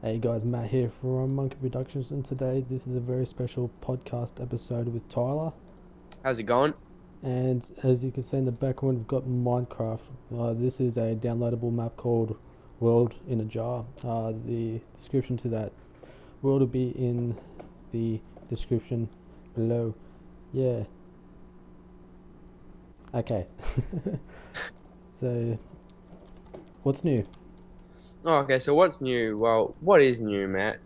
Hey guys, Matt here from RMP Productions, and today this is a very special podcast episode with Tyler. How's it going? And as you can see in the background, we've got Minecraft. This is a downloadable map called World in a Jar. The description to that world will be in the description below. Yeah. Okay. So, what's new? Oh, okay, so what's new? Well, what is new, Matt?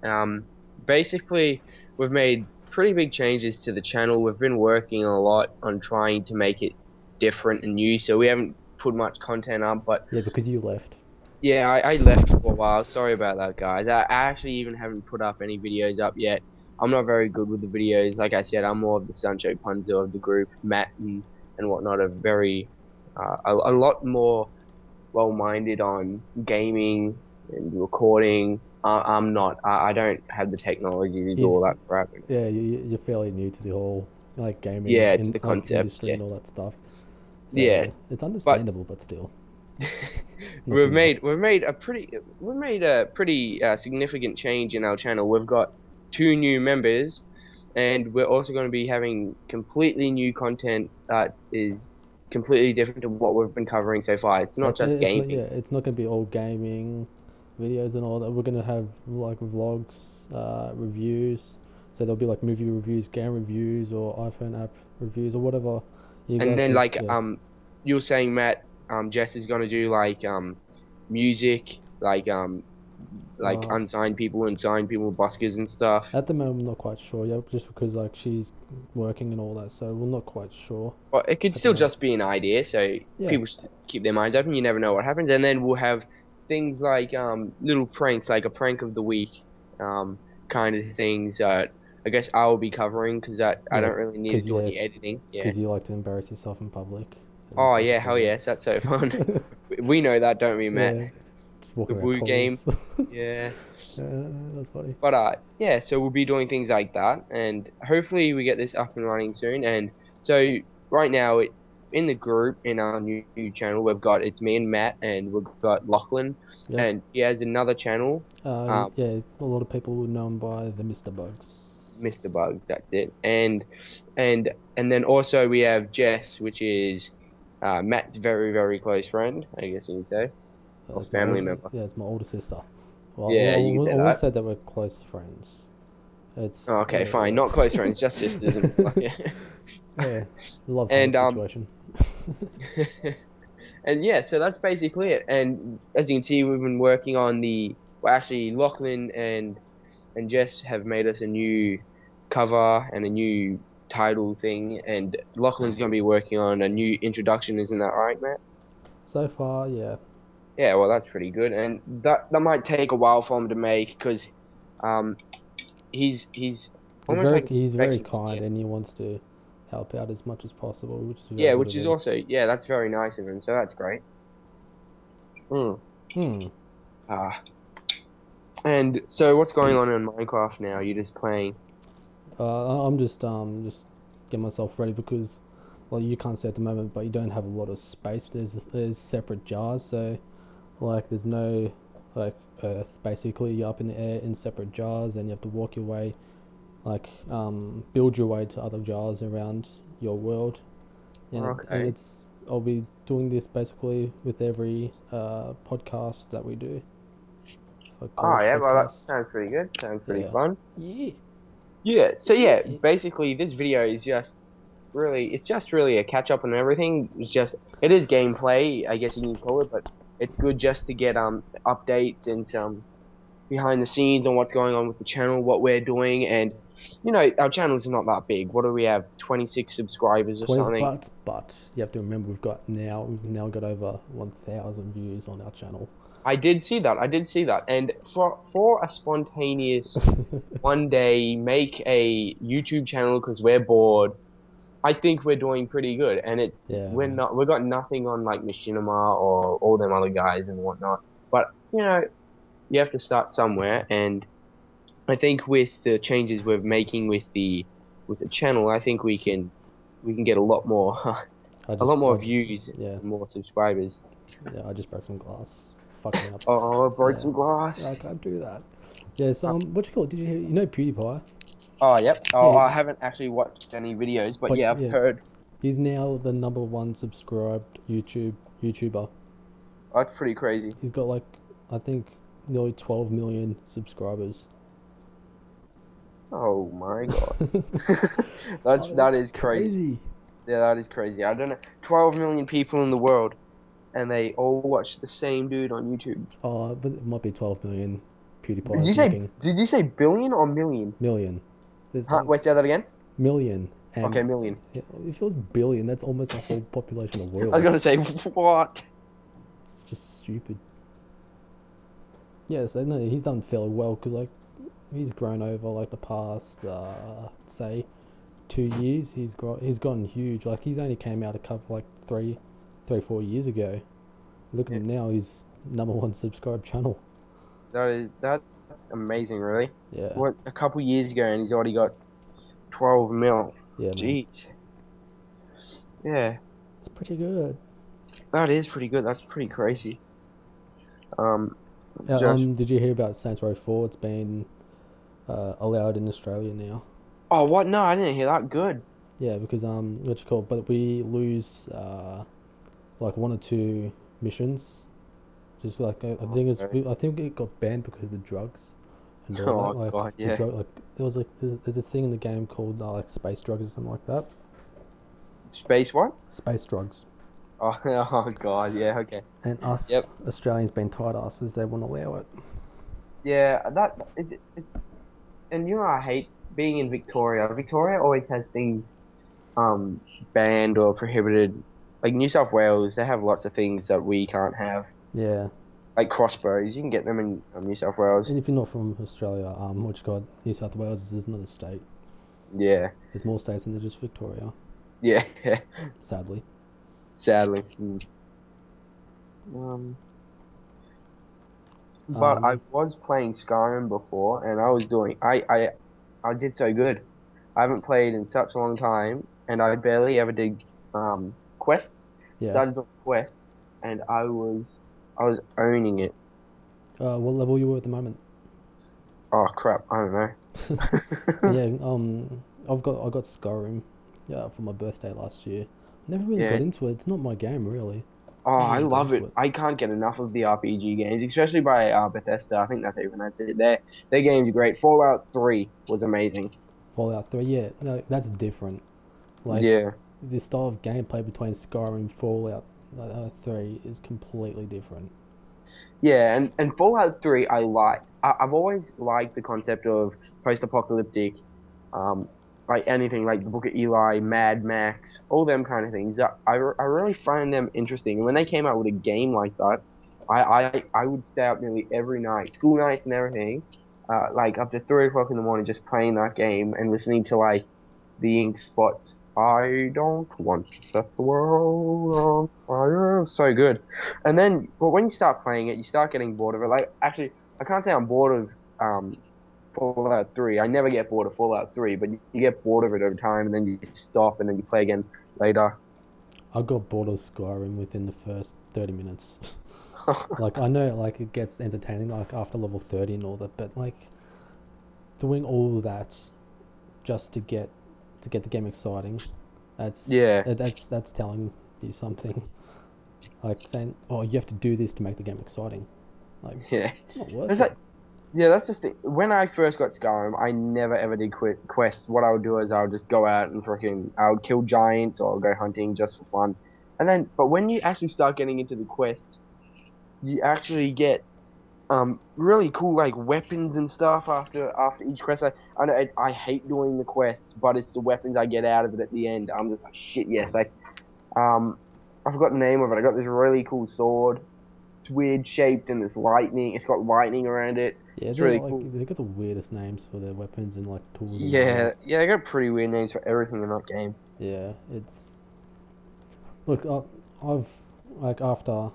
Basically, we've made pretty big changes to the channel. We've been working a lot on trying to make it different and new, so we haven't put much content up, but Yeah, because you left. yeah, I left for a while. Sorry about that, guys. I actually even haven't put up any videos up yet. I'm not very good with the videos. Like I said, I'm more of the Sancho Panza of the group. Matt and whatnot are very, a lot more well-minded on gaming and recording. I'm not. I don't have the technology to do all He's that crap. Yeah, you're fairly new to the whole like gaming Yeah, to in the concept. industry Yeah, and all that stuff. yeah. So it's But understandable, but still not we've good enough. made we've made a pretty we've made a pretty significant change in our channel. We've got two new members, and we're also going to be having completely new content that is completely different to what we've been covering so far. It's So not just it's not, yeah, gaming. it's not gonna be all gaming videos and all that. We're gonna have like vlogs, reviews. So there'll be like movie reviews, game reviews, or iPhone app reviews, or whatever you And guys then think. like Yeah. you were saying, Matt, Jess is gonna do like music, like Uh, unsigned people and signed people, buskers and stuff. at the moment, I'm not quite sure yet, just because like she's working and all that. So we're not quite sure But it could at the still moment. just be an idea, so Yeah. people should keep their minds open. You never know what happens. And then we'll have things like little pranks, like a prank of the week, um kind of things that I guess I will be covering because I Yeah, don't really need to because do any editing. Yeah. you like to embarrass yourself in public and Oh stuff. yeah, hell So yes, that's so fun. We know that, don't we, Matt? yeah, just The walking around Woo game. clueless. Yeah. That's funny. But yeah, so we'll be doing things like that, and hopefully we get this up and running soon. And so right now it's in the group in our new channel. We've got it's me and Matt, and we've got Lachlan, Yep. and he has another channel, Yeah, a lot of people would know him by the Mr. Bugs. Mr. Bugs. That's it. And then also we have Jess, which is Matt's very close friend, I guess you could say, or It's my family older, member. yeah, it's my older sister. Well, Yeah, you could I say won't that. say that we're close friends. It's Oh, okay, yeah, fine. yeah, Not close friends, just sisters and yeah. yeah, love hate And situation. And yeah, so that's basically it. And as you can see, we've been working on well, actually, Lachlan and Jess have made us a new cover and a new title thing. And Lachlan's going to be working on a new introduction, isn't that right, Matt? So far, yeah, Yeah, well, that's pretty good. And that might take a while for him to make because um he's almost like a he's very perfectionist. Yeah, kind and he wants to help out as much as possible, which is very yeah, good which of is him. also yeah, that's very nice of him. So that's great. Mm. Hmm. Ah. And so what's going on in Minecraft now? You're just playing. I'm just getting myself ready because, well, you can't say at the moment, but you don't have a lot of space. There's separate jars, so like there's no like earth. Basically, you're up in the air in separate jars, and you have to walk your way, like build your way to other jars around your world, and Okay. it's I'll be doing this basically with every podcast that we do. If I call Oh it yeah, well that podcast, sounds pretty good. Sounds pretty yeah, fun. yeah, Yeah. So yeah, yeah. basically this video is just really it's just really a catch up on everything. It is gameplay, I guess you can call it, but it's good just to get updates and some behind the scenes on what's going on with the channel, what we're doing, and our channel's not that big. What do we have? 26 subscribers or 20, something. but you have to remember we've now got over 1,000 views on our channel. I did see that. I did see that. And for a spontaneous one day make a YouTube channel because we're bored, I think we're doing pretty good. And Yeah, we're man. not we've got nothing on like Machinima or all them other guys and whatnot. But you have to start somewhere. And I think with the changes we're making with the channel, I think Shit. we can get a lot more a lot more I just, views yeah, and more subscribers. yeah. I just broke some glass. Fuck me up. Oh, I broke Yeah, some glass. I can't do that. Yeah, so what you call it? Did you hear? You know PewDiePie? Oh, yep. Oh, Yeah, I haven't actually watched any videos, but but yeah, I've yeah, heard. he's now the number one subscribed YouTuber. Oh, that's pretty crazy. He's got like, I think, nearly 12 million subscribers. Oh my God. Oh, That that's is crazy. crazy. Yeah, that is crazy. I don't know. 12 million people in the world, and they all watch the same dude on YouTube. Oh, but it might be 12 million. Did you PewDiePie's say making did you say billion or million? million. There's Huh? like Wait, say that again. million, Okay, and million. if it was billion, that's almost the whole population of the I was world. gonna say what? It's just stupid. Yeah, so no, he's done fairly well because like he's grown over like the past say 2 years. He's gotten huge. Like he's only came out a couple like 4 years ago. Look at Yeah, him now. He's number one subscribed channel. that's amazing, really. Yeah, What, a couple years ago, and he's already got 12 mil. yeah, man. Jeez. Yeah, It's pretty good. that is pretty good. That's pretty crazy. Um, just Did you hear about Saints Row 4? It's been allowed in Australia now. oh, what? No, I didn't hear that. Good. Yeah, because what you call it? But we lose like one or two missions. Just like I Oh, think okay. I think it got banned because of the drugs and all that. Oh Like God, the yeah. drug, like there was like there's this thing in the game called like space drugs or something like that. Space what? Space drugs. Oh, oh God, yeah. Okay. And us Yep. Australians being tight asses, they won't allow it. Yeah, that it's and you know I hate being in Victoria. Victoria always has things um banned or prohibited. Like New South Wales, they have lots of things that we can't have. Yeah. Like crossbows, you can get them in New South Wales. And if you're not from Australia, what you got? New South Wales is another state. Yeah, There's more states than just Victoria, yeah, sadly. sadly. Mm. Um, but I Um, was playing Skyrim before, and I was doing I did so good. I haven't played in such a long time, and I barely ever did quests. yeah. Started doing quests, and I was owning it. What level you were at the moment? Oh crap, I don't know. Yeah. I got Skyrim, yeah, for my birthday last year. Never really got Yeah. into it. It's not my game really. Oh, Never I really got love into it. it. I can't get enough of the RPG games, especially by Bethesda. I think that's it. Their games are great. Fallout 3 was amazing. Fallout 3, yeah, no, that's different. Like Yeah. the style of gameplay between Skyrim and Fallout 3 is completely different. Yeah, and Fallout 3 I liked. I've always liked the concept of post-apocalyptic, um, like anything like the Book of Eli, Mad Max, all them kind of things. I really find them interesting. And when they came out with a game like that, I would stay up nearly every night, school nights and everything, like up to 3 o'clock in the morning, just playing that game and listening to like the Ink Spots. I don't want to set the world on fire. So good. And then, but when you start playing it, you start getting bored of it. Like, actually, I can't say I'm bored of Fallout 3. I never get bored of Fallout 3, but you get bored of it over time, and then you stop, and then you play again later. I got bored of Skyrim within the first 30 minutes. Like I know like it gets entertaining like after level 30 and all that, but like doing all that just to get the game exciting, Yeah, that's telling you something. Like saying, "Oh, you have to do this to make the game exciting." Like yeah. it's not worth It's it. like, yeah, that's the thing. When I first got Skyrim, I never ever did quests. What I would do is I would just go out and I would kill giants or go hunting just for fun. And then, but when you actually start getting into the quests, you actually get really cool like weapons and stuff after each quest. I know I hate doing the quests, but it's the weapons I get out of it at the end. I'm just like shit. Yes, um I forgot the name of it. I got this really cool sword. It's weird shaped and it's lightning. It's got lightning around it. Yeah, It's they're really like cool. they got the weirdest names for their weapons and like tools and whatnot. Yeah, yeah, they got pretty weird names for everything in that game. Yeah, it's look. I've like after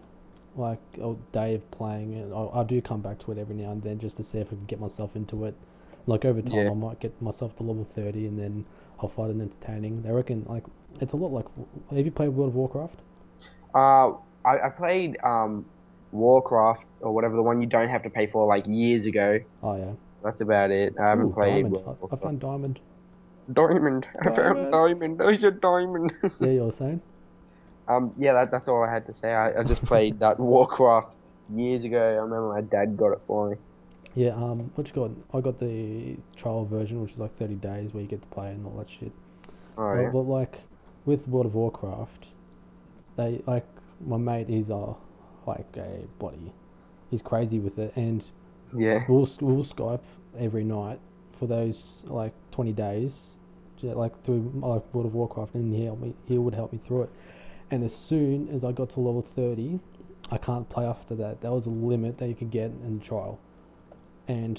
like a day of playing it, I do come back to it every now and then just to see if I can get myself into it. Like over time, Yeah. I might get myself to level 30, and then I'll find it entertaining. They reckon like it's a lot like. Have you played World of Warcraft? Uh, I played Warcraft or whatever, the one you don't have to pay for like years ago. Oh yeah. That's about it. I haven't Ooh, played diamond. World of I Warcraft. found diamond. Diamond. I found Diamond. diamond. There's a diamond. Yeah, you were saying? Yeah, that's all I had to say. I just played that Warcraft years ago. I remember my dad got it for me. Yeah. What you got? I got the trial version, which is like 30 days, where you get to play and all that shit. Oh Well, yeah. but like with World of Warcraft, they like my mate. He's like a bloody. He's crazy with it, and Yeah. we'll Skype every night for those like 20 days, like through like World of Warcraft, and he would help me through it. And as soon as I got to level 30, I can't play after that. That was a limit that you could get in the trial. And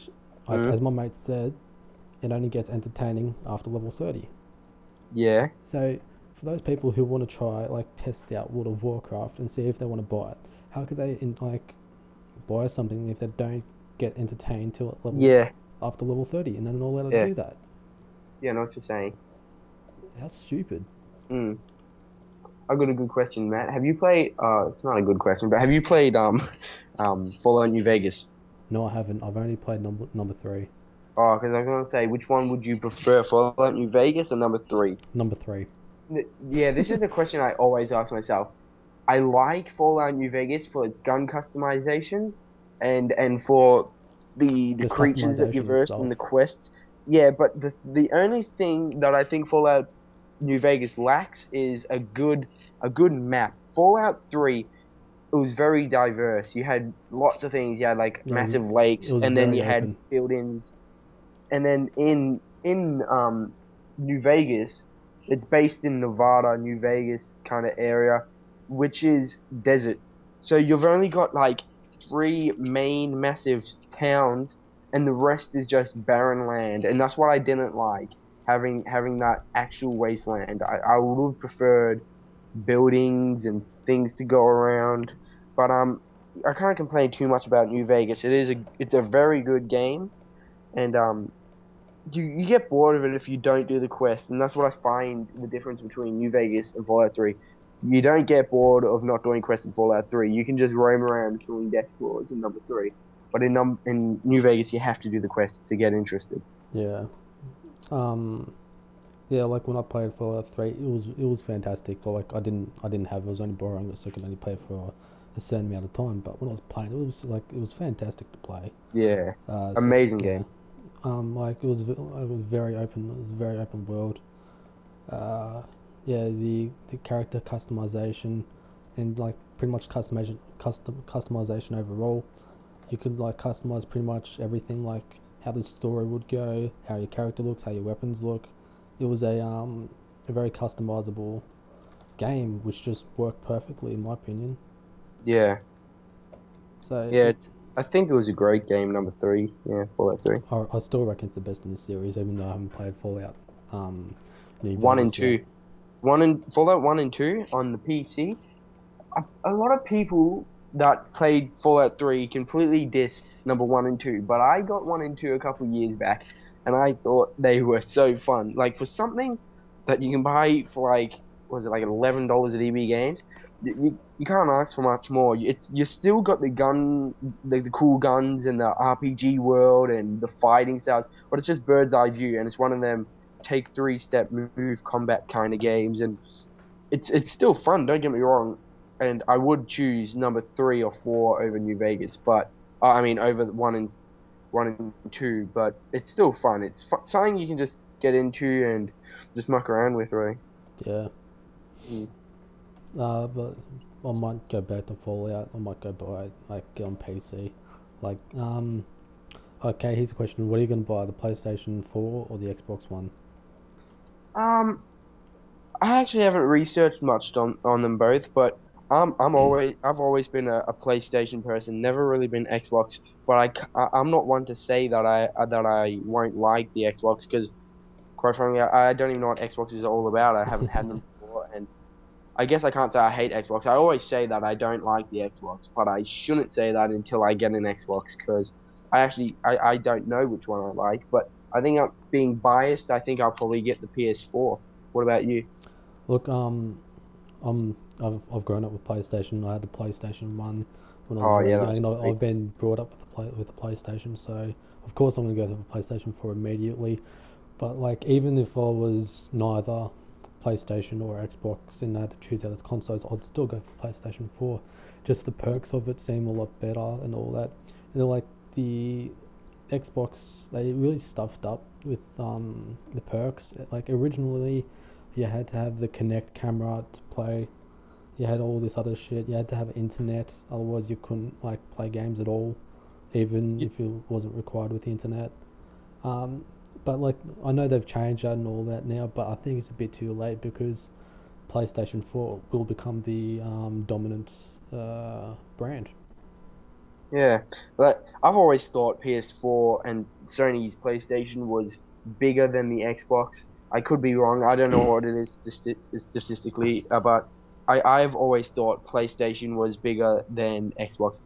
like Mm. as my mate said, it only gets entertaining after level 30. Yeah. So for those people who want to try like test out World of Warcraft and see if they want to buy it, how could they like buy something if they don't get entertained till Yeah. after level 30 and then they're not allowed to Yeah. do that? Yeah. I know what you're saying. How stupid. Mm. I got a good question, Matt. Have you played? It's not a good question, but have you played Fallout New Vegas? No, I haven't. I've only played number 3. Oh, because I was gonna say, which one would you prefer, Fallout New Vegas or number three? Number 3. Yeah, this is the question I always ask myself. I like Fallout New Vegas for its gun customization and for the Just creatures that you customization versed and itself. the quests. Yeah, but the only thing that I think Fallout New Vegas lacks is a good map. Fallout 3, it was very diverse. You had lots of things. You had like Yeah, massive it lakes, was and then very you had open. buildings, and then in New Vegas, it's based in Nevada, New Vegas kind of area, which is desert. So you've only got like three main massive towns, and the rest is just barren land, and that's what I didn't like having that actual wasteland. I would have preferred buildings and things to go around, but I can't complain too much about New Vegas. It's a very good game, and you get bored of it if you don't do the quest, and that's what I find the difference between New Vegas and Fallout 3. You don't get bored of not doing quests in Fallout 3. You can just roam around killing death claws in number 3. But in New Vegas, you have to do the quests to get interested. Yeah. Um. Yeah, like when I played Fallout 3, it was fantastic. But like I didn't have, I was only borrowing it, so I could only play for a certain amount of time. But when I was playing, it was fantastic to play. Yeah, So amazing yeah. game. Like it was very open. It was a very open world. Uh, yeah, the character customization, and like pretty much customization overall. You could like customize pretty much everything, like how the story would go, how your character looks, how your weapons look. It was a very customizable game, which just worked perfectly in my opinion. Yeah, So yeah. I think it was a great game, number 3. Yeah, Fallout 3. I still reckon it's the best in the series, even though I haven't played Fallout New 1 and Vegas yet. 2. Fallout 1 and 2 on the PC. A lot of people that played Fallout 3 completely diss number 1 and 2, but I got 1 and 2 a couple years back, and I thought they were so fun. Like for something that you can buy for like, was it like $11 at EB Games? You can't ask for much more. You still got the cool guns and the RPG world and the fighting styles, but it's just bird's eye view, and it's one of them take 3-step move combat kind of games, and it's still fun. Don't get me wrong, and I would choose number 3 or 4 over New Vegas, but I mean over the 1 and 2. But it's still fun. It's something you can just get into and just muck around with, really. Yeah. Mm. But I might go back to Fallout. I might go buy it like on PC. Like okay, here's a question: what are you gonna buy, the PlayStation 4 or the Xbox One? Um, I actually haven't researched much on them both, but I've always been a PlayStation person, never really been Xbox. But I'm not one to say that I won't like the Xbox because quite frankly I don't even know what Xbox is all about. I haven't had them before, and I guess I can't say I hate Xbox. I always say that I don't like the Xbox, but I shouldn't say that until I get an Xbox because I don't know which one I like. But I think I'm being biased. I think I'll probably get the PS4. What about you? Look, I've grown up with PlayStation. I had the PlayStation 1 when I was Oh very yeah, young, that's and great. I've been brought up with the PlayStation. So of course I'm gonna go for PlayStation 4 immediately. But like, even if I was neither PlayStation or Xbox and I had to choose out as consoles, I'd still go for PlayStation 4. Just the perks of it seem a lot better and all that. And then like the Xbox, they really stuffed up with the perks. Like originally, you had to have the Kinect camera to play. You had all this other shit. You had to have internet, otherwise you couldn't like play games at all, even if it wasn't required with the internet. Um, but like, I know they've changed that and all that now, but I think it's a bit too late because PlayStation 4 will become the dominant brand. Yeah, but I've always thought PS4 and Sony's PlayStation was bigger than the Xbox. I could be wrong. I don't know what it is statistically, but I've always thought PlayStation was bigger than Xbox.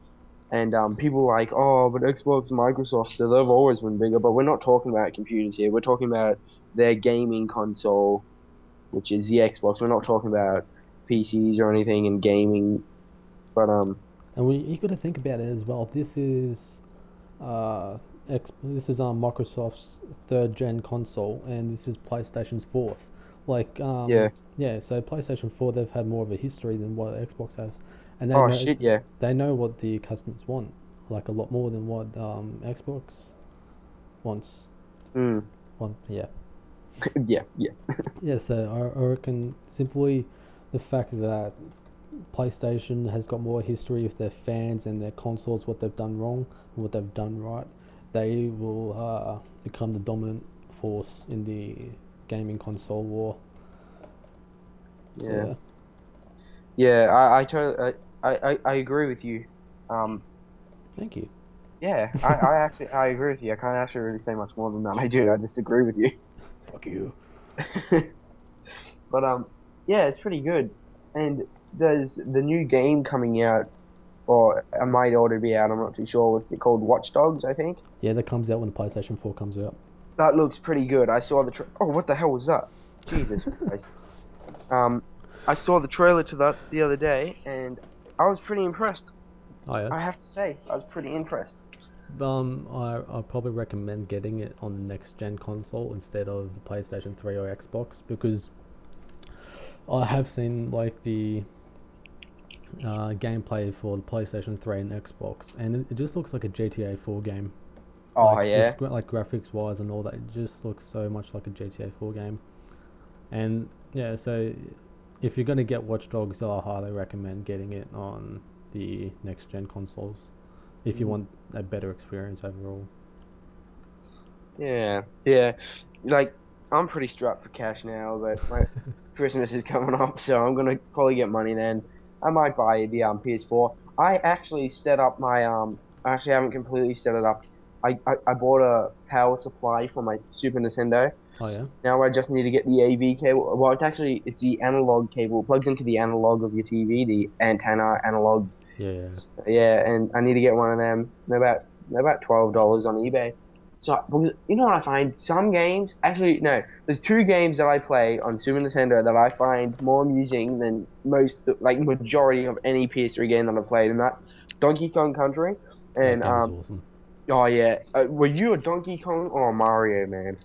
And people are like, oh, but Xbox, Microsoft, so they've always been bigger. But we're not talking about computers here. We're talking about their gaming console, which is the Xbox. We're not talking about PCs or anything and gaming. But And you got to think about it as well. Uh, this is Microsoft's third gen console, and this is PlayStation's fourth. Like yeah. yeah, so PlayStation 4 they've had more of a history than what Xbox has, and Oh shit, yeah. they know what the customers want, like a lot more than what Xbox wants. Mm. Yeah. Yeah, yeah. Yeah, so I reckon simply the fact that PlayStation has got more history with their fans and their consoles, what they've done wrong and what they've done right, they will become the dominant force in the gaming console war. So, Yeah. yeah. Yeah, I totally I agree with you. Um Thank you. yeah, I actually I agree with you. I can't actually really say much more than that. I do. I just agree with you. Fuck you. But yeah, it's pretty good. And there's the new game coming out, or it might already be out. I'm not too sure. What's it called? Watch Dogs, I think. Yeah, that comes out when the PlayStation 4 comes out. That looks pretty good. I saw the oh, what the hell was that? Jesus Christ. Um, I saw the trailer to that the other day, and I was pretty impressed. Oh, yeah. I have to say, I was pretty impressed. I probably recommend getting it on the next gen console instead of the PlayStation 3 or Xbox because I have seen like the gameplay for the PlayStation 3 and Xbox, and it just looks like a GTA 4 game. Oh Like yeah, just like graphics wise and all that, it just looks so much like a GTA 4 game. And yeah, so if you're gonna get Watch Dogs, I highly recommend getting it on the next gen consoles if you want a better experience overall. yeah, yeah. Like I'm pretty strapped for cash now, but my Christmas is coming up, so I'm gonna probably get money then. I might buy the PS4. I actually set up my I actually haven't completely set it up. I bought a power supply for my Super Nintendo. Oh yeah, Now I just need to get the AV cable. Well, it's the analog cable. It plugs into the analog of your TV, the antenna analog. yeah, yeah. Yeah, and I need to get one of them. They're about $12 on eBay. So because you know what I find? Some games actually no. There's two games that I play on Super Nintendo that I find more amusing than most like majority of any PS3 game that I've played, and that's Donkey Kong Country That and game is awesome. oh yeah. Were you a Donkey Kong or a Mario man?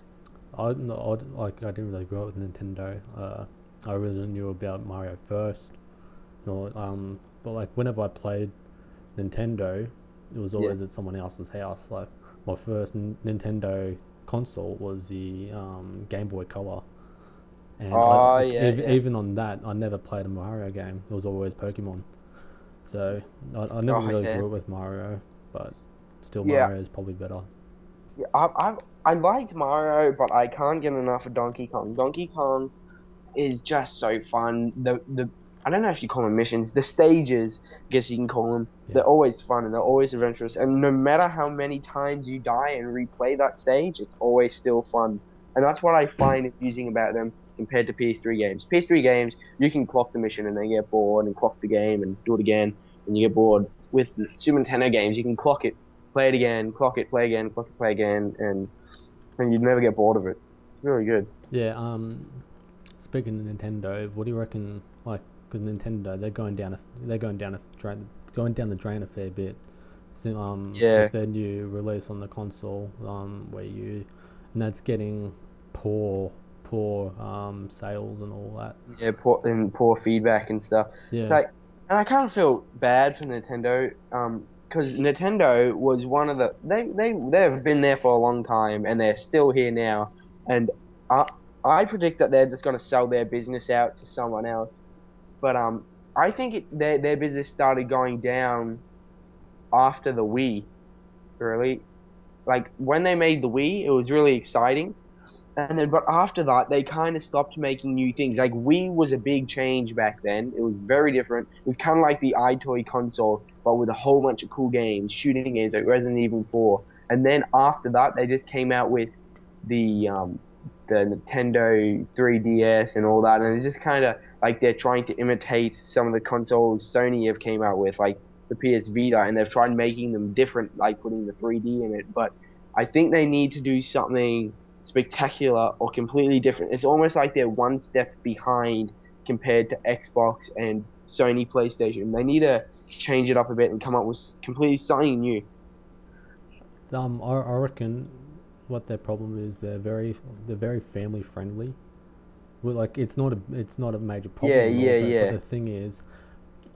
I didn't really grow up with Nintendo. I really knew about Mario first. But like whenever I played Nintendo, it was Yeah. always at someone else's house. Like my first Nintendo console was the Game Boy Color, and Oh yeah, yeah. even on that, I never played a Mario game. It was always Pokemon. So I never Oh really yeah. grew up with Mario, but still Yeah. Mario is probably better. Yeah. I liked Mario, but I can't get enough of Donkey Kong. Donkey Kong is just so fun. The I don't know if you call them missions, the stages, I guess you can call them. Yeah. They're always fun and they're always adventurous. And no matter how many times you die and replay that stage, it's always still fun. And that's what I find amusing about them compared to PS3 games. PS3 games, you can clock the mission and then get bored and clock the game and do it again and you get bored. With Super Nintendo games, you can clock it, play it again, clock it, play again, clock it, play again, and you'd never get bored of it. Really good. Yeah. Speaking of Nintendo, what do you reckon? Like, because Nintendo, they're going down the drain a fair bit. Yeah, with their new release on the console, and that's getting poor sales and all that. yeah, poor feedback and stuff. Yeah, Like, and I kind of feel bad for Nintendo, because Nintendo was one of they've been there for a long time and they're still here now, and I I predict that they're just gonna sell their business out to someone else. But I think their business started going down after the Wii, really. Like when they made the Wii, it was really exciting. And then, but after that, they kind of stopped making new things. Like Wii was a big change back then. It was very different. It was kind of like the iToy console, but with a whole bunch of cool games, shooting games like Resident Evil 4. And then after that, they just came out with the um the Nintendo 3DS and all that, and it's just kind of like they're trying to imitate some of the consoles Sony have came out with, like the PS Vita, and they've tried making them different, like putting the 3D in it. But I think they need to do something spectacular or completely different. It's almost like they're one step behind compared to Xbox and Sony PlayStation. They need to change it up a bit and come up with completely something new. I reckon what their problem is they're very family friendly. Well, like it's not a major Yeah, problem and all yeah, that, but yeah, the thing is,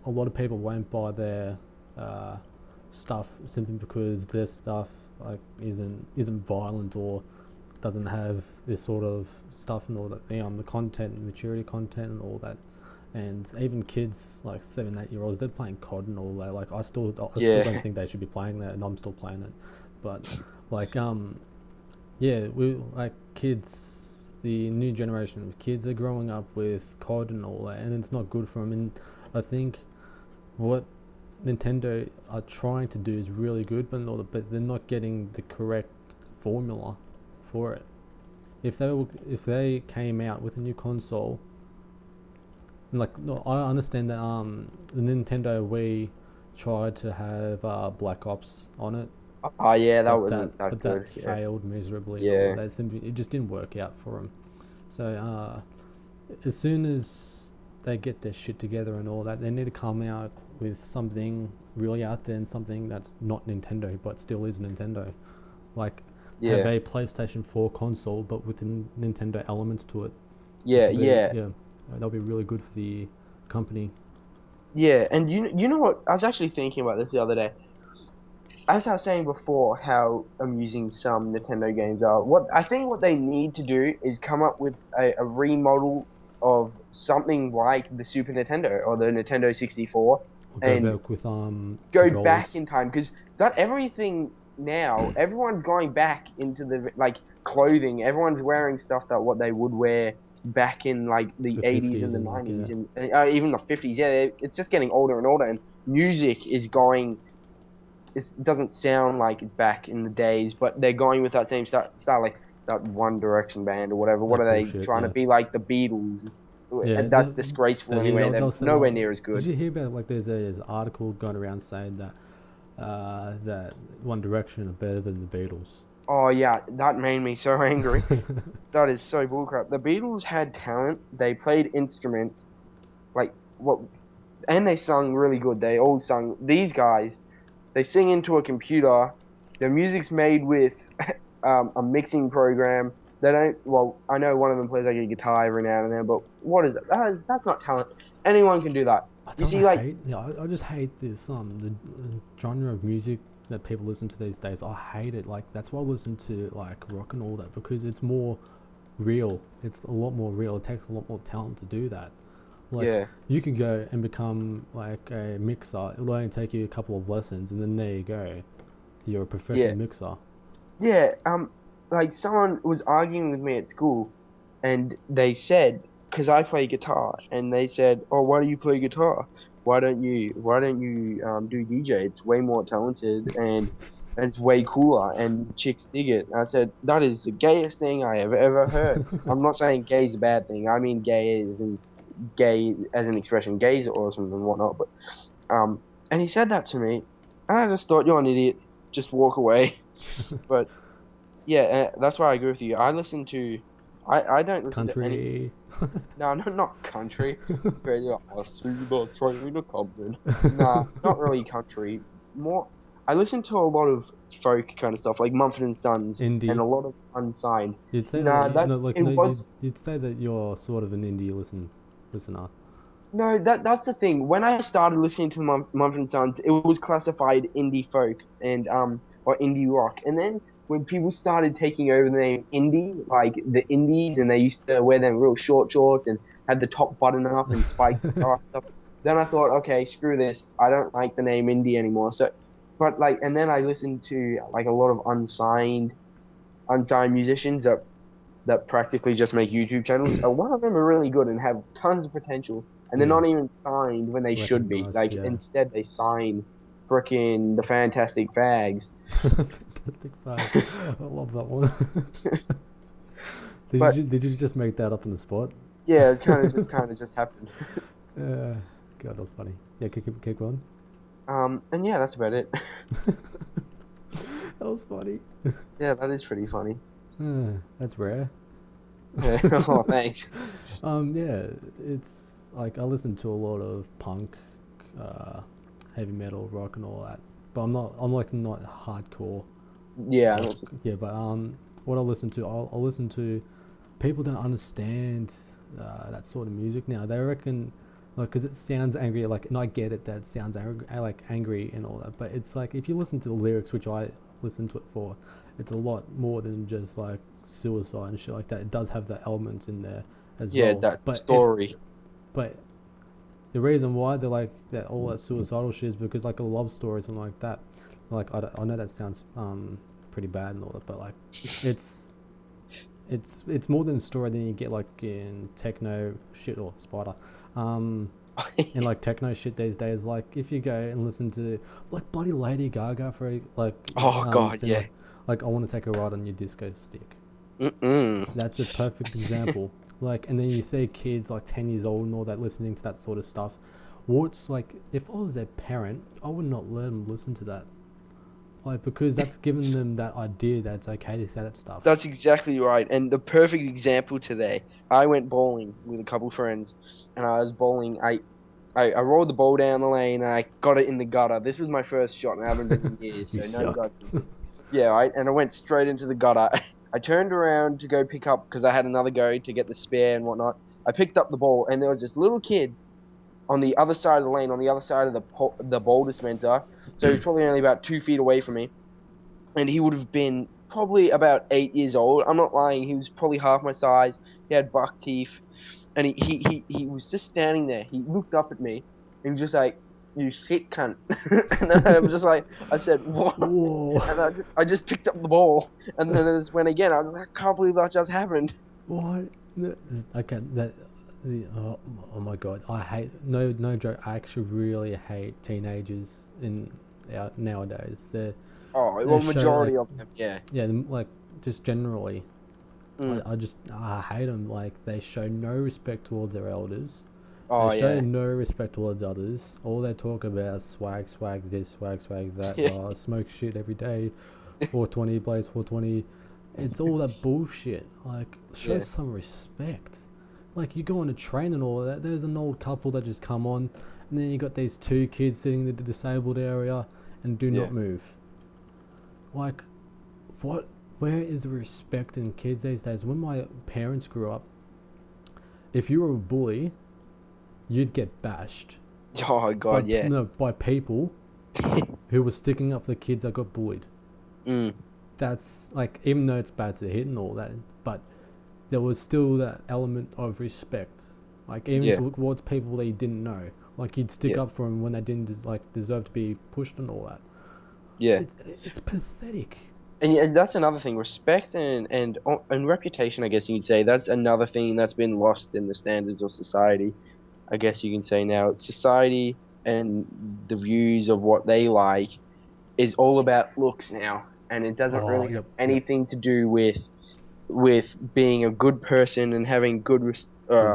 a lot of people won't buy their stuff simply because their stuff like isn't violent or doesn't have this sort of stuff and all that. The content, maturity content, and all that. And even kids like 7, 8 year olds, they're playing COD and all that. Like I still don't yeah, think they should be playing that, and I'm still playing it. But like yeah, we like kids. The new generation of kids are growing up with COD and all that, and it's not good for them. And I think what Nintendo are trying to do is really good, but they're not getting the correct formula for it. If they came out with a new console, like no, I understand that the Nintendo Wii tried to have Black Ops on it, oh yeah, that but that wasn't that but that good. Yeah, failed miserably and all yeah, that. Simply, it just didn't work out for them. So as soon as they get their shit together and all that, they need to come out with something really out there and something that's not Nintendo but still is Nintendo. Like have yeah, a PlayStation 4 console but with Nintendo elements to it, which yeah, would be yeah, that'll be really good for the company. yeah. And you know what? I was actually thinking about this the other day. As I was saying before, how amusing some Nintendo games are. What I think what they need to do is come up with a remodel of something like the Super Nintendo or the Nintendo 64, We'll go and back with go back controllers. in time, because that everything now, everyone's going back into the like clothing. Everyone's wearing stuff that what they would wear back in like the The 80s 50s and the and like 90s and even the 50s. Yeah, it's just getting older and older, and music is going. It doesn't sound like it's back in the days, but they're going with that same style, like that One Direction band or whatever. What that are they bullshit. trying to Yeah, be like the Beatles? yeah. That's disgraceful anyway. They're They'll say nowhere like, near as did good. you hear about like there's an article going around saying that that One Direction are better than the Beatles. Oh yeah, that made me so angry. That is so bullcrap. The Beatles had talent. They played instruments, like what, and they sung really good. They all sung. These guys, they sing into a computer. Their music's made with a mixing program. They don't. Well, I know one of them plays like a guitar every now and then, but what is it? That's not talent. Anyone can do that. I You don't see, like, hate. Yeah, I just hate this the genre of music that people listen to these days. I hate it. Like that's why I listen to like rock and all that because it's more real. It's a lot more real. It takes a lot more talent to do that. Like yeah, you could go and become like a mixer. It'll only take you a couple of lessons, and then there you go. You're a yeah, professional mixer. yeah. Like someone was arguing with me at school, and they said, because I play guitar, and they said, "Oh, why do you play guitar? Why don't you do DJ? It's way more talented and it's way cooler, and chicks dig it." And I said, "That is the gayest thing I have ever heard." I'm not saying gay is a bad thing. I mean gay as an expression. Gays are awesome and whatnot, but and he said that to me, and I just thought, "You're an idiot. Just walk away." But yeah, that's why I agree with you. I don't listen to anything. Country. No, no, not country. Where you're like, I see the train a coming. Nah, not really country. More, I listen to a lot of folk kind of stuff, like Mumford and Sons, and Indie. a lot of unsigned. You'd say that Nah, you, that no, like it no, was you'd say that you're sort of an indie listener. no. That's the thing. When I started listening to Mumford and Sons, it was classified indie folk and or indie rock. And then when people started taking over the name indie, like the indies, and they used to wear them real short shorts and had the top button up and spiked guitar stuff. Then I thought, okay, screw this. I don't like the name indie anymore. So, but like, and then I listened to like a lot of unsigned musicians that practically just make YouTube channels. One of them are really good and have tons of potential, and they're Yeah, not even signed when they should be. recognized. Like Yeah. instead, they sign frickin' the Fantastic Fags. Fantastic facts. I love that one. But Did you just make that up on the spot? yeah, it's kind of just happened. Uh, God, that was funny. Yeah, keep going. And yeah, that's about it. That was funny. Yeah, that is pretty funny. That's rare. Yeah. Oh, thanks. Yeah, it's like I listen to a lot of punk, uh, heavy metal, rock, and all that. But I'm like not hardcore. Yeah, Like, yeah, but what I listen to, I'll listen to. People don't understand that sort of music now. They reckon, like, because it sounds angry, like, and I get it that it sounds angry, like angry and all that. But it's like if you listen to the lyrics, which I listen to it for, it's a lot more than just like suicide and shit like that. It does have the elements in there as yeah, well. that But story. but the reason why they're like that, all that suicidal shit, is because like a love story or something like that. Like I know that sounds pretty bad and all that, but like it's it's more than a story than you get like in techno shit or spider. Um, in like techno shit these days, like if you go and listen to like bloody Lady Gaga for like Oh God, saying yeah. like I want to take a ride on your disco stick. Mm-mm. That's a perfect example. Like, and then you see kids like 10 years old and all that listening to that sort of stuff. What's like, if I was their parent, I would not let them listen to that. Like, because that's giving them that idea that it's okay to say that stuff. That's exactly right. And the perfect example today, I went bowling with a couple friends, and I was bowling. I rolled the ball down the lane and I got it in the gutter. This was my first shot, and I haven't been in years, You so no suck. judgment. Yeah, right. And I went straight into the gutter. I turned around to go pick up because I had another go to get the spare and whatnot. I picked up the ball, and there was this little kid on the other side of the lane, on the other side of the ball dispenser. So he was probably only about 2 feet away from me, and he would have been probably about 8 years old. I'm not lying. He was probably half my size. He had buck teeth, and he was just standing there. He looked up at me, and he was just like, "You shit cunt." And then I was just like, I said, "What?" Whoa. And I just picked up the ball, and then it just went again. I was like, I can't believe that just happened. What? Okay, that. Oh my god, I hate no joke. I actually really hate teenagers in nowadays. Oh, They well, show like majority of them, yeah. like just generally. Mm. I hate them. Like they show no respect towards their elders. They Oh show yeah, no respect towards others. All they talk about is swag this, swag that. yeah, Smoke shit every day. 420 blaze 420. It's all that bullshit. Like show yeah, some respect. Like you go on a train and all that. There's an old couple that just come on, and then you got these two kids sitting in the disabled area and do yeah, not move. Like, what? Where is the respect in kids these days? When my parents grew up, if you were a bully, you'd get bashed oh god, yeah. by people who were sticking up for the kids that got bullied. Mm, That's like, even though it's bad to hit and all that, but there was still that element of respect. Like even yeah, towards people that you didn't know. Like you'd stick yeah, up for them when they didn't deserve to be pushed and all that. yeah. It's pathetic. And that's another thing, respect and reputation. I guess you could say that's another thing that's been lost in the standards of society. I guess you can say now society and the views of what they like is all about looks now, and it doesn't Oh, really have yep. anything to do with being a good person and having Good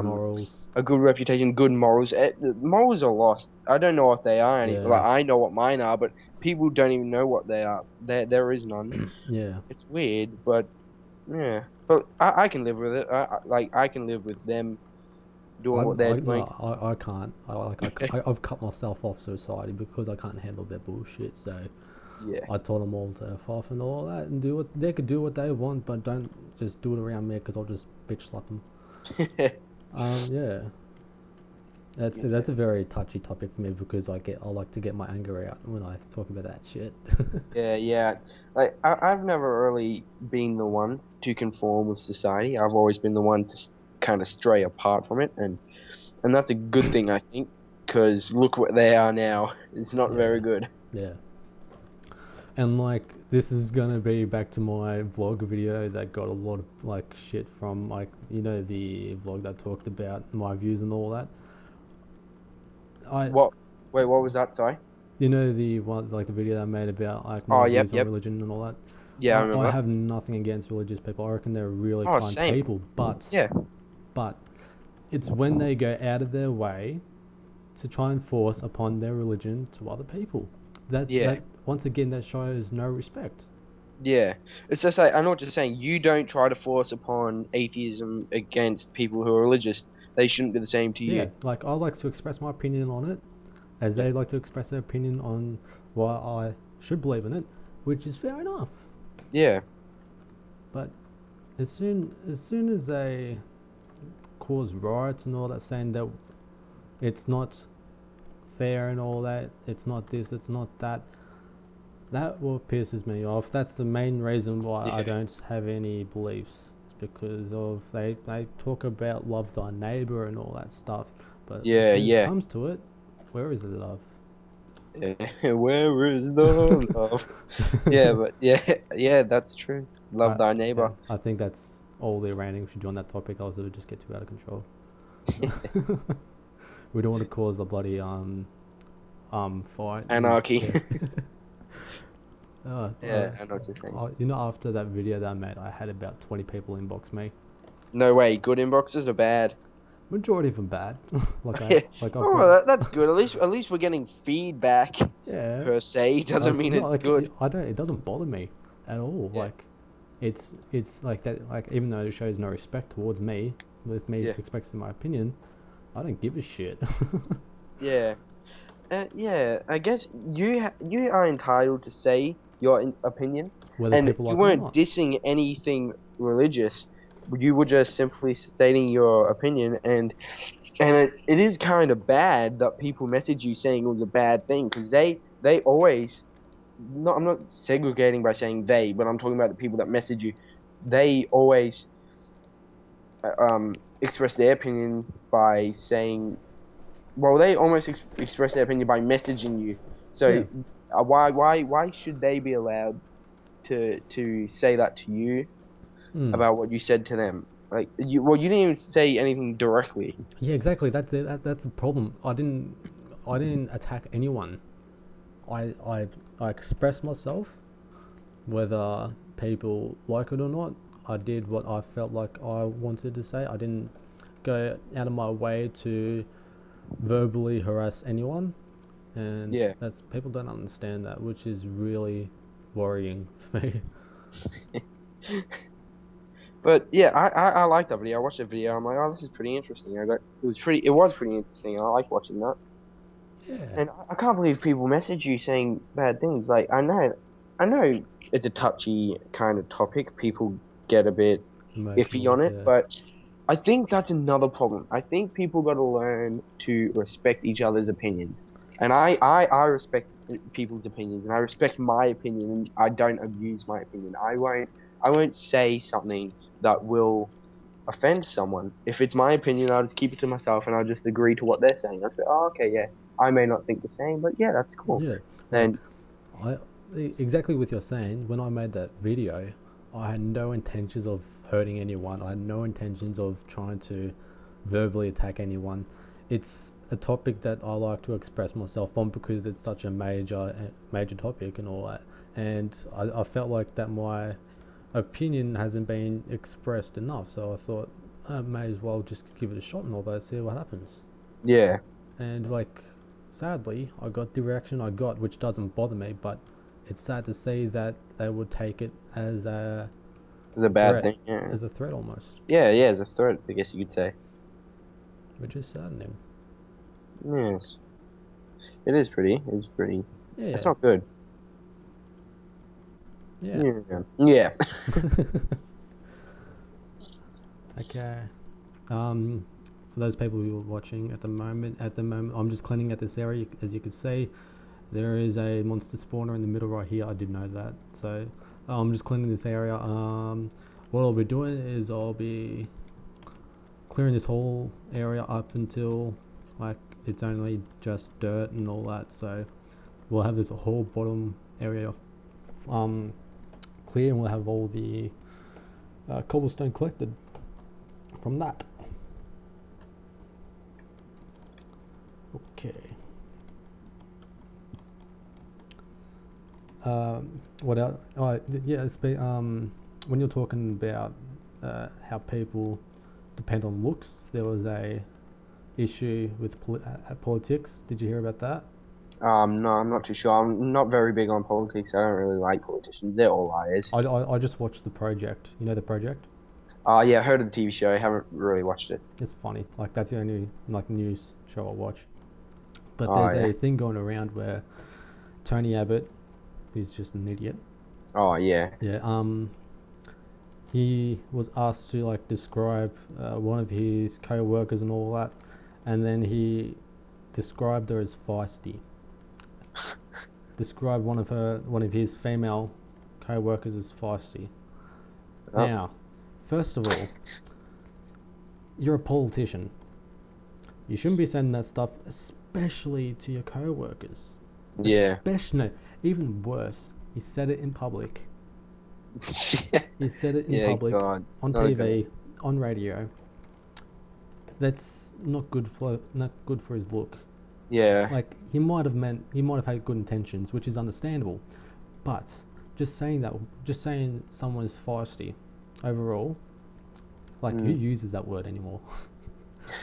morals. a good reputation, good morals. The morals are lost. I don't know what they are any. Like Yeah, I know what mine are, but people don't even know what they are. There is none. yeah. It's weird, but yeah. But I can live with it. I can live with them doing what they're doing. No, I can't. I've cut myself off society because I can't handle their bullshit. So Yeah. I told them all to F off and all that, and do what they could do what they want, but don't just do it around me because I'll just bitch slap them. Yeah. That's a very touchy topic for me because I like to get my anger out when I talk about that shit. Yeah. Like I've never really been the one to conform with society. I've always been the one to kind of stray apart from it, and that's a good thing, I think, because look what they are now. It's not Yeah, very good. yeah. And like this is gonna be back to my vlog video that got a lot of like shit from like the vlog that talked about my views and all that. I What? Wait, what was that? Sorry. the one like the video that I made about like Oh, my yep, views on yep. religion and all that. Yeah, I I remember. have nothing against religious people. I reckon they're really Oh, kind same. people, Yeah. but it's when they go out of their way to try and force upon their religion to other people. Yeah. That once again that shows no respect. Yeah. It's just like I know what you're saying. You don't try to force upon atheism against people who are religious. They shouldn't do the same to Yeah, you. like I like to express my opinion on it, as Yeah. they like to express their opinion on why I should believe in it, which is fair enough. Yeah. But as soon as they cause riots and all that, saying that it's not fair and all that, it's not this, it's not that. That what pisses me off. That's the main reason why I Yeah. don't have any beliefs. It's because of they talk about love thy neighbor and all that stuff, but as Yeah. soon as it Yeah. comes to it, where is the love? Where is the love? Yeah, but yeah, yeah, that's true. Love thy Yeah, neighbor. I think that's all the ranting we should do on that topic. Else it would just get too out of control. We don't want to cause a bloody fight. Anarchy. Yeah. Yeah, I know what you're saying. After that video that I made, I had about 20 people inbox me. No way, good inboxes are bad. Majority of them bad. Yeah. I've Oh, got that's good. At least we're getting feedback yeah. per se. Doesn't mean it's good. I don't. It doesn't bother me at all. Yeah. Like, it's like that. Like even though it shows no respect towards me, with me Yeah. expressing my opinion, I don't give a shit. Yeah. Yeah. I guess you are entitled to say your opinion, Whether and people you like it or weren't not. dissing anything religious. You were just simply stating your opinion, and it is kind of bad that people message you saying it was a bad thing because they always not I'm not segregating by saying they, but I'm talking about the people that message you. They always express their opinion by saying, well, they almost express their opinion by messaging you. So Yeah. why should they be allowed to say that to you Mm. about what you said to them? Like you didn't even say anything directly. Yeah. Exactly. That's it. That's the problem. I didn't attack anyone. I I I expressed myself, whether people like it or not. I did what I felt like I wanted to say. I didn't go out of my way to verbally harass anyone, and Yeah. that's people don't understand that, which is really worrying for me. But yeah, I like that video. I watched the video. I'm like, oh, this is pretty interesting. It was pretty interesting. I like watching that. Yeah, And I can't believe people message you saying bad things. Like I know it's a touchy kind of topic. People get a bit iffy emotional. on it, Yeah, but I think that's another problem. I think people got to learn to respect each other's opinions. And I respect people's opinions, and I respect my opinion, and I don't abuse my opinion. I won't say something that will offend someone. If it's my opinion, I'll just keep it to myself, and I'll just agree to what they're saying. I'll say, oh, okay, yeah, I may not think the same, but yeah, that's cool. yeah. Like And I exactly what you're saying. When I made that video, I had no intentions of hurting anyone. I had no intentions of trying to verbally attack anyone. It's a topic that I like to express myself on because it's such a major topic and all that. And I felt like that my opinion hasn't been expressed enough. So I thought I may as well just give it a shot and all that, see what happens. yeah, And like, sadly, I got the reaction I got, which doesn't bother me, but it's sad to see that they would take it as a it's a bad threat, thing. Yeah, as a threat almost, yeah, it's a threat, I guess you could say. which is saddening. Yes, it is pretty. It's pretty. Yeah, It's yeah. not good. Yeah. Yeah. Okay. For those people who are watching at the moment, I'm just cleaning out this area. As you can see, there is a monster spawner in the middle right here. I did know that. So I'm just cleaning this area. What I'll be doing is I'll be clearing this whole area up until like it's only just dirt and all that. So we'll have this whole bottom area clear, and we'll have all the cobblestone collected from that. Okay. What else? Oh, yeah. When you're talking about how people depend on looks, there was a issue with politics. Did you hear about that? No, I'm not too sure. I'm not very big on politics. I don't really like politicians. They're all liars. I just watched The Project. You know The Project? Yeah, I heard of the TV show. I haven't really watched it. It's funny. Like that's the only like news show I watch. But Oh, there's yeah. a thing going around where Tony Abbott, who's just an idiot. Oh, yeah. Yeah. He was asked to like describe one of his co-workers and all that, and then he described her as feisty. Described one of his female co-workers as feisty. Oh. Now, first of all, you're a politician. You shouldn't be saying that stuff, especially to your co-workers. Yeah. Especially, no, even worse, he said it in public. He said it in Yeah, public, God. on Not TV, on radio. That's not good for his look. Yeah. Like he might have had good intentions, which is understandable, but just saying someone is feisty, overall, like who uses that word anymore?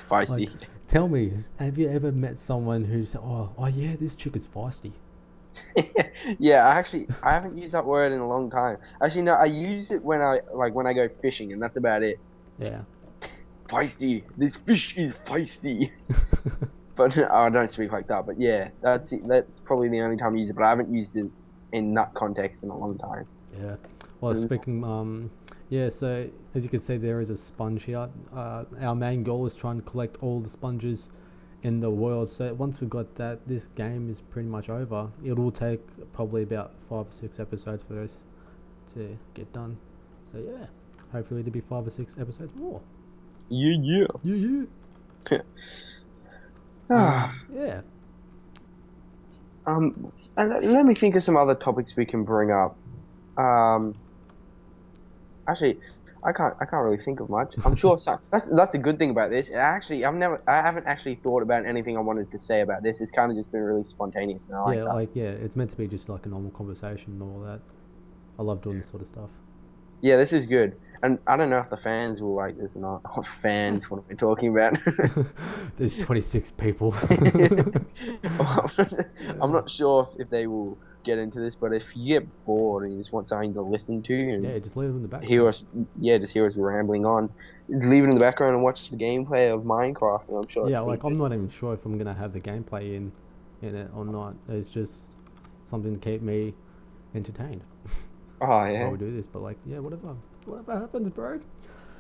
Feisty. Like, tell me, have you ever met someone who said, "Oh yeah, this chick is feisty"? Yeah, I haven't used that word in a long time. Actually, no, I use it when I go fishing, and that's about it. Yeah. Feisty. This fish is feisty. But I don't speak like that. But yeah, that's probably the only time I use it. But I haven't used it in that context in a long time. Yeah. Well, speaking, yeah. So as you can see, there is a sponge here. Our main goal is trying to collect all the sponges in the world. So once we've got that, this game is pretty much over. It will take probably about 5 or 6 episodes for this to get done. So yeah, hopefully there'll be 5 or 6 episodes more. Yeah. Yeah. Yeah. And let me think of some other topics we can bring up. Actually, I can't really think of much. I'm sure that's a good thing about this. I haven't actually thought about anything I wanted to say about this. It's kind of just been really spontaneous, and I like that. It's meant to be just like a normal conversation and all that. I love doing this sort of stuff. Yeah, this is good. And I don't know if the fans will like this or not. Oh, fans, what am I talking about? There's 26 people. I'm not sure if they will get into this, but if you get bored and you just want something to listen to, and Yeah, just leave it in the background. just hear us rambling on, just leave it in the background and watch the gameplay of Minecraft, and I'm sure. Yeah, like I'm not even sure if I'm gonna have the gameplay in it or not. It's just something to keep me entertained. Oh yeah. While we do this, but like, yeah, whatever happens, bro.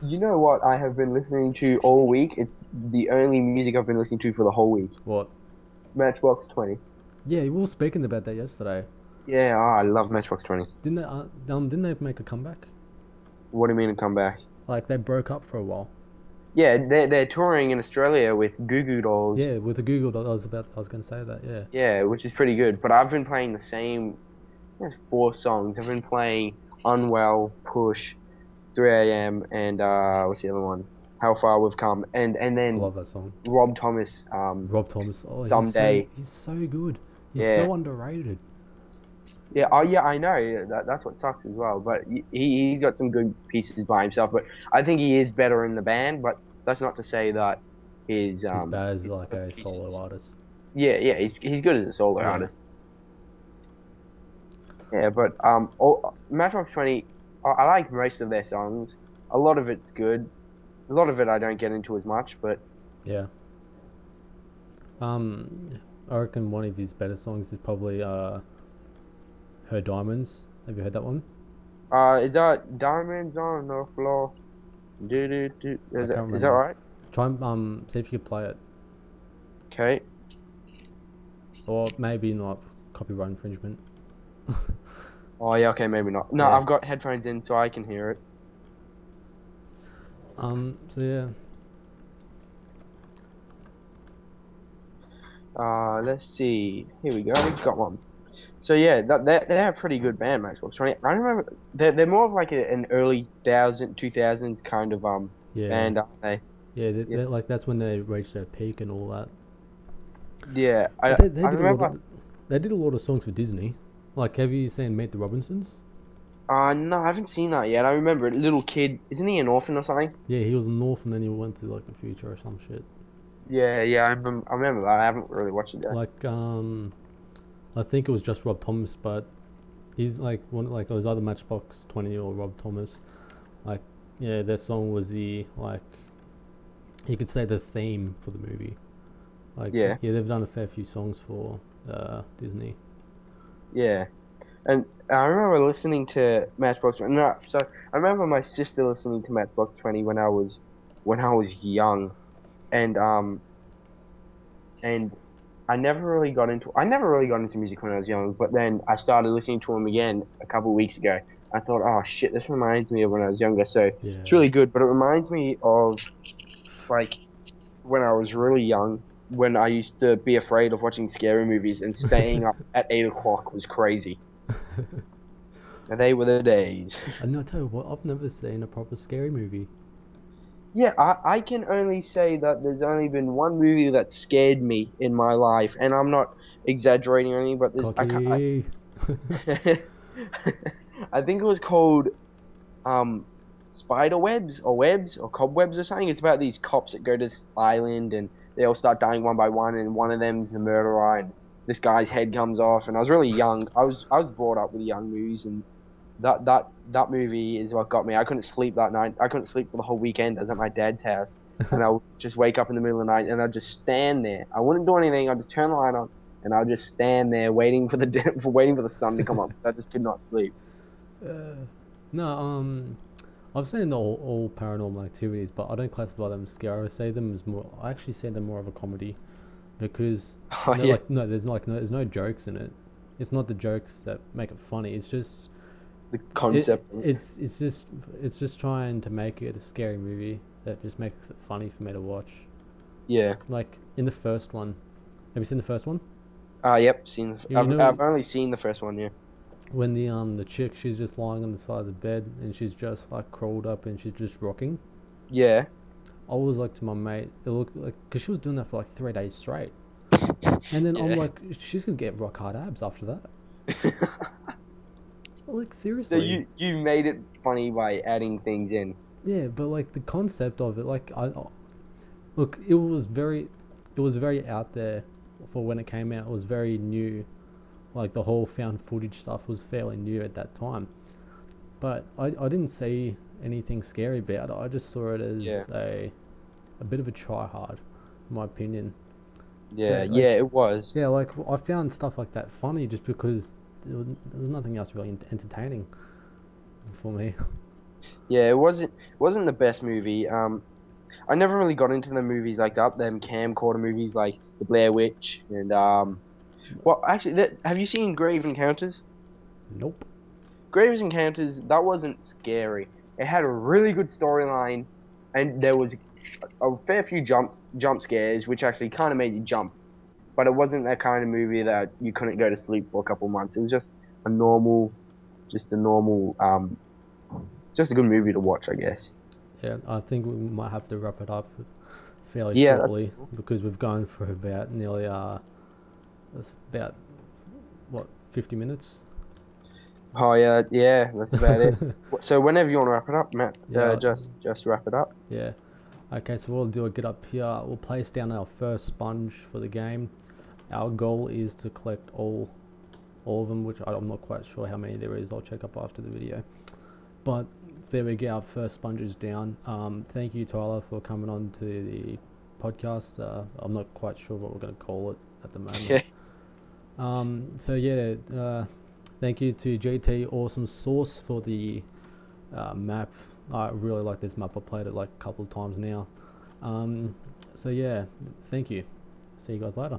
You know what I have been listening to all week? It's the only music I've been listening to for the whole week. What? Matchbox 20. Yeah, we were speaking about that yesterday. Yeah, I love Matchbox 20. Didn't they make a comeback? What do you mean a comeback? Like they broke up for a while. Yeah, they're touring in Australia with Goo Goo Dolls. Yeah, with the Google Doll. I was gonna say that. Yeah. Yeah, which is pretty good. But I've been playing the same. There's 4 songs. I've been playing Unwell, Push, 3 a.m. and what's the other one? How Far We've Come, and I then love that song. Rob Thomas. Rob Thomas. Oh, Someday. He's so good. He's Yeah. so underrated. Yeah. Oh yeah, I know. Yeah, that's what sucks as well. But he's got some good pieces by himself. But I think he is better in the band. But that's not to say that He's bad as like a solo artist. Yeah. He's good as a solo artist. Yeah, but Matchbox 20, I like most of their songs. A lot of it's good. A lot of it I don't get into as much, but yeah. I reckon one of his better songs is probably Her Diamonds. Have you heard that one? Is that Diamonds on the Floor? Do do do. I can't Is that remember. right? Try and see if you could play it, Okay. or maybe not copyright infringement. Oh yeah. Okay. Maybe not. No, Yeah. I've got headphones in, so I can hear it. So yeah. Let's see. Here we go. We've got one. So yeah, they're a pretty good band, Matchbox 20. I remember they're more of like an early 2000s kind of Yeah. band, aren't they? Yeah. Yeah. Like that's when they reached their peak and all that. Yeah. But I they I did a lot remember. of they did a lot of songs for Disney. Like, have you seen Meet the Robinsons? No, I haven't seen that yet. I remember a little kid. Isn't he an orphan or something? Yeah, he was an orphan, then he went to like the future or some shit. Yeah, yeah. I remember that. I haven't really watched it yet. Like, I think it was just Rob Thomas, but he's like one, like it was either Matchbox 20 or Rob Thomas. Like, yeah, their song was the like you could say the theme for the movie. Like, Yeah, yeah, they've done a fair few songs for Disney. yeah. And I remember listening to Matchbox 20. No, so I remember my sister listening to Matchbox 20 when I was young, and and I never really got into music when I was young, but then I started listening to them again a couple of weeks ago. I thought, oh shit, this reminds me of when I was younger. So it's Yeah. really good, but it reminds me of like when I was really young, when I used to be afraid of watching scary movies and staying up at 8 o'clock was crazy. They were the days. And I tell you what, I've never seen a proper scary movie. Yeah, I can only say that there's only been one movie that scared me in my life, and I'm not exaggerating or anything, but Cocky. I think it was called um Spider Webs or Webs or Cobwebs or something. It's about these cops that go to this island and they all start dying one by one, and one of them's the murderer, and this guy's head comes off. And I was really young. I was brought up with young movies, and that movie is what got me. I couldn't sleep that night. I couldn't sleep for the whole weekend. I was at my dad's house, and I would just wake up in the middle of the night, and I'd just stand there. I wouldn't do anything. I'd just turn the light on, and I'd just stand there waiting for waiting for the sun to come up. I just could not sleep. No, I've seen all paranormal activities, but I don't classify them as scary. I say them as more. I actually say them more of a comedy, because Oh no, yeah, like no, there's no jokes in it. It's not the jokes that make it funny. It's just the concept. it's just trying to make it a scary movie that just makes it funny for me to watch. Yeah. Like in the first one, have you seen the first one? Yep. You know I've only seen the first one. Yeah. when the chick, she's just lying on the side of the bed and she's just like crawled up and she's just rocking. Yeah. I was like to my mate, it looked like, because she was doing that for like 3 days straight, and then I'm Yeah. like, she's gonna get rock hard abs after that. Like So seriously. you made it funny by adding things in. Yeah, but like the concept of it, like look, it was very out there for when it came out. It was very new. Like the whole found footage stuff was fairly new at that time. But I didn't see anything scary about it. I just saw it Yeah. as a bit of a try hard, in my opinion. Yeah. So like Yeah. It was. yeah, like I found stuff like that funny just because there was nothing else really entertaining for me. Yeah. It wasn't the best movie. I never really got into the movies like that. Them camcorder movies like The Blair Witch and Well, actually, have you seen Grave Encounters? Nope. Graves Encounters, that wasn't scary. It had a really good storyline, and there was a fair few jump scares, which actually kind of made you jump. But it wasn't that kind of movie that you couldn't go to sleep for a couple months. It was just a normal, just a normal, just a good movie to watch, I guess. Yeah, I think we might have to wrap it up fairly Yeah, that's shortly cool. because we've gone for about nearly that's about what 50 minutes. Oh yeah, yeah, that's about it. So whenever you want to wrap it up, Matt, Yeah, just wrap it up. yeah. Okay, so what we'll do is get up here. We'll place down our first sponge for the game. Our goal is to collect all of them, which I'm not quite sure how many there is. I'll check up after the video. But there we go. Our first sponge is down. Thank you, Tyler, for coming on to the podcast. I'm not quite sure what we're going to call it at the moment. Yeah, So yeah, Thank you to GT Awesome Source for the map. I really like this map. I played it like a couple of times now. So yeah, thank you. See you guys later.